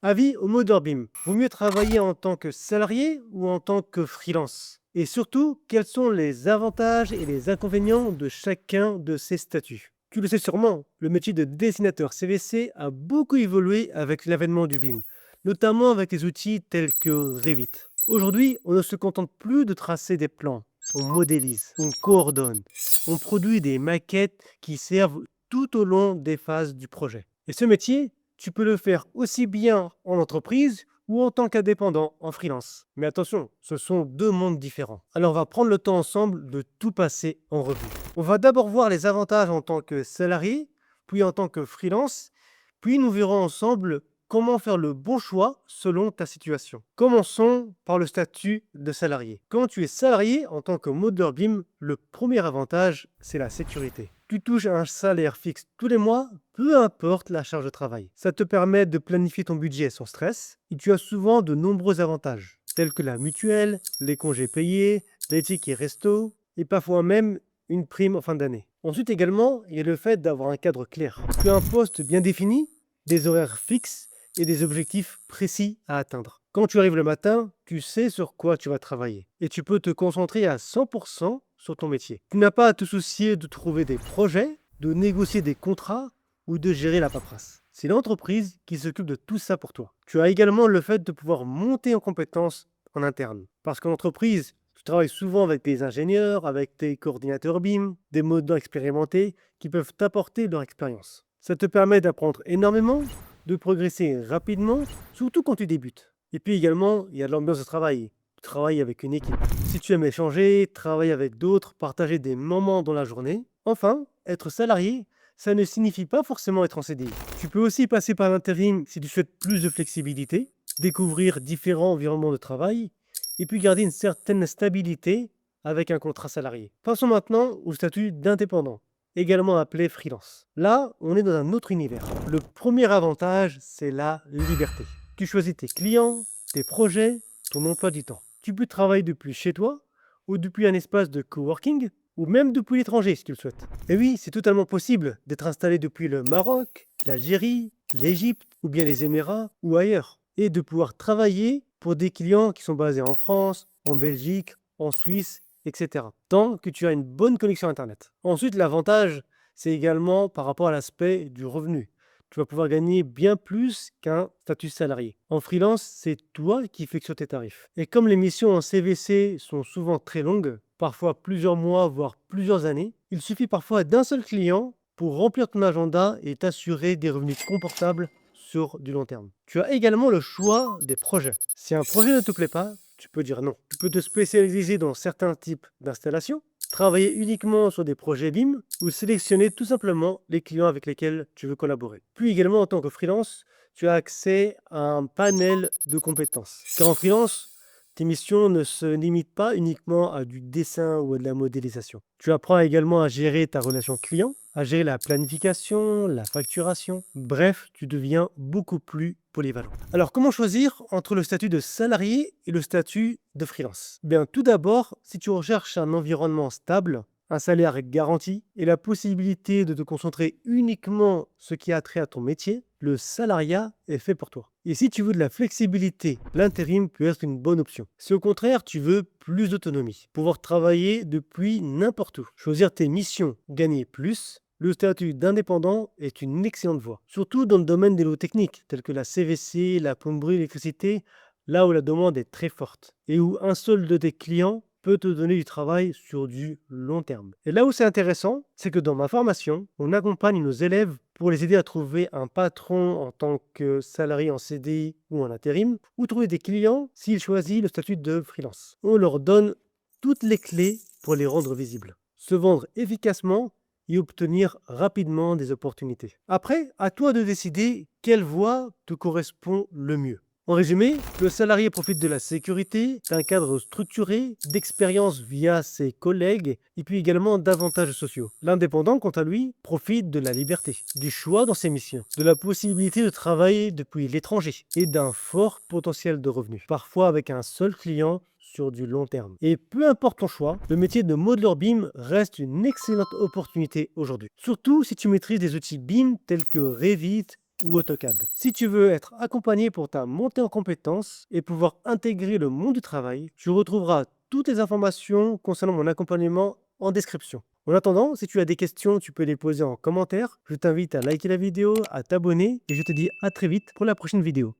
Avis au modeur BIM. Vaut mieux travailler en tant que salarié ou en tant que freelance? Et surtout, quels sont les avantages et les inconvénients de chacun de ces statuts? Tu le sais sûrement, le métier de dessinateur CVC a beaucoup évolué avec l'avènement du BIM, notamment avec les outils tels que Revit. Aujourd'hui, on ne se contente plus de tracer des plans. On modélise, on coordonne, on produit des maquettes qui servent tout au long des phases du projet. Et ce métier, tu peux le faire aussi bien en entreprise ou en tant qu'indépendant en freelance. Mais attention, ce sont deux mondes différents. Alors on va prendre le temps ensemble de tout passer en revue. On va d'abord voir les avantages en tant que salarié, puis en tant que freelance, puis nous verrons ensemble comment faire le bon choix selon ta situation. Commençons par le statut de salarié. Quand tu es salarié en tant que modeur BIM, le premier avantage, c'est la sécurité. Tu touches un salaire fixe tous les mois, peu importe la charge de travail. Ça te permet de planifier ton budget sans stress et tu as souvent de nombreux avantages, tels que la mutuelle, les congés payés, les tickets resto et parfois même une prime en fin d'année. Ensuite également, il y a le fait d'avoir un cadre clair. Tu as un poste bien défini, des horaires fixes et des objectifs précis à atteindre. Quand tu arrives le matin, tu sais sur quoi tu vas travailler et tu peux te concentrer à 100% sur ton métier. Tu n'as pas à te soucier de trouver des projets, de négocier des contrats ou de gérer la paperasse. C'est l'entreprise qui s'occupe de tout ça pour toi. Tu as également le fait de pouvoir monter en compétences en interne. Parce qu'en entreprise, tu travailles souvent avec des ingénieurs, avec tes coordinateurs BIM, des modeurs expérimentés qui peuvent t'apporter leur expérience. Ça te permet d'apprendre énormément, de progresser rapidement, surtout quand tu débutes. Et puis également, il y a l'ambiance de travail. Tu travailles avec une équipe. Si tu aimes échanger, travailler avec d'autres, partager des moments dans la journée. Enfin, être salarié, ça ne signifie pas forcément être en CDI. Tu peux aussi passer par l'intérim si tu souhaites plus de flexibilité, découvrir différents environnements de travail, et puis garder une certaine stabilité avec un contrat salarié. Passons maintenant au statut d'indépendant, également appelé freelance. Là, on est dans un autre univers. Le premier avantage, c'est la liberté. Tu choisis tes clients, tes projets, ton emploi du temps. Tu peux travailler depuis chez toi ou depuis un espace de coworking ou même depuis l'étranger si tu le souhaites. Et oui, c'est totalement possible d'être installé depuis le Maroc, l'Algérie, l'Égypte ou bien les Émirats ou ailleurs et de pouvoir travailler pour des clients qui sont basés en France, en Belgique, en Suisse, etc. Tant que tu as une bonne connexion Internet. Ensuite, l'avantage, c'est également par rapport à l'aspect du revenu. Tu vas pouvoir gagner bien plus qu'un statut salarié. En freelance, c'est toi qui fixes tes tarifs. Et comme les missions en CVC sont souvent très longues, parfois plusieurs mois, voire plusieurs années, il suffit parfois d'un seul client pour remplir ton agenda et t'assurer des revenus confortables sur du long terme. Tu as également le choix des projets. Si un projet ne te plaît pas, tu peux dire non. Tu peux te spécialiser dans certains types d'installations, travailler uniquement sur des projets BIM ou sélectionner tout simplement les clients avec lesquels tu veux collaborer. Puis également en tant que freelance, tu as accès à un panel de compétences. Car en freelance, tes missions ne se limitent pas uniquement à du dessin ou à de la modélisation. Tu apprends également à gérer ta relation client, à gérer la planification, la facturation. Bref, tu deviens beaucoup plus polyvalent. Alors, comment choisir entre le statut de salarié et le statut de freelance? Bien, tout d'abord, si tu recherches un environnement stable, un salaire garanti et la possibilité de te concentrer uniquement ce qui a trait à ton métier, le salariat est fait pour toi. Et si tu veux de la flexibilité, l'intérim peut être une bonne option. Si au contraire tu veux plus d'autonomie, pouvoir travailler depuis n'importe où, choisir tes missions, gagner plus, le statut d'indépendant est une excellente voie. Surtout dans le domaine des lots techniques, tels que la CVC, la plomberie, l'électricité, là où la demande est très forte et où un seul de tes clients peut te donner du travail sur du long terme. Et là où c'est intéressant, c'est que dans ma formation, on accompagne nos élèves pour les aider à trouver un patron en tant que salarié en CDI ou en intérim, ou trouver des clients s'ils choisissent le statut de freelance. On leur donne toutes les clés pour les rendre visibles, se vendre efficacement et obtenir rapidement des opportunités. Après, à toi de décider quelle voie te correspond le mieux. En résumé, le salarié profite de la sécurité, d'un cadre structuré, d'expérience via ses collègues et puis également d'avantages sociaux. L'indépendant, quant à lui, profite de la liberté, du choix dans ses missions, de la possibilité de travailler depuis l'étranger et d'un fort potentiel de revenus, parfois avec un seul client sur du long terme. Et peu importe ton choix, le métier de modeleur BIM reste une excellente opportunité aujourd'hui. Surtout si tu maîtrises des outils BIM tels que Revit, ou AutoCAD. Si tu veux être accompagné pour ta montée en compétences et pouvoir intégrer le monde du travail, tu retrouveras toutes les informations concernant mon accompagnement en description. En attendant, si tu as des questions, tu peux les poser en commentaire. Je t'invite à liker la vidéo, à t'abonner et je te dis à très vite pour la prochaine vidéo.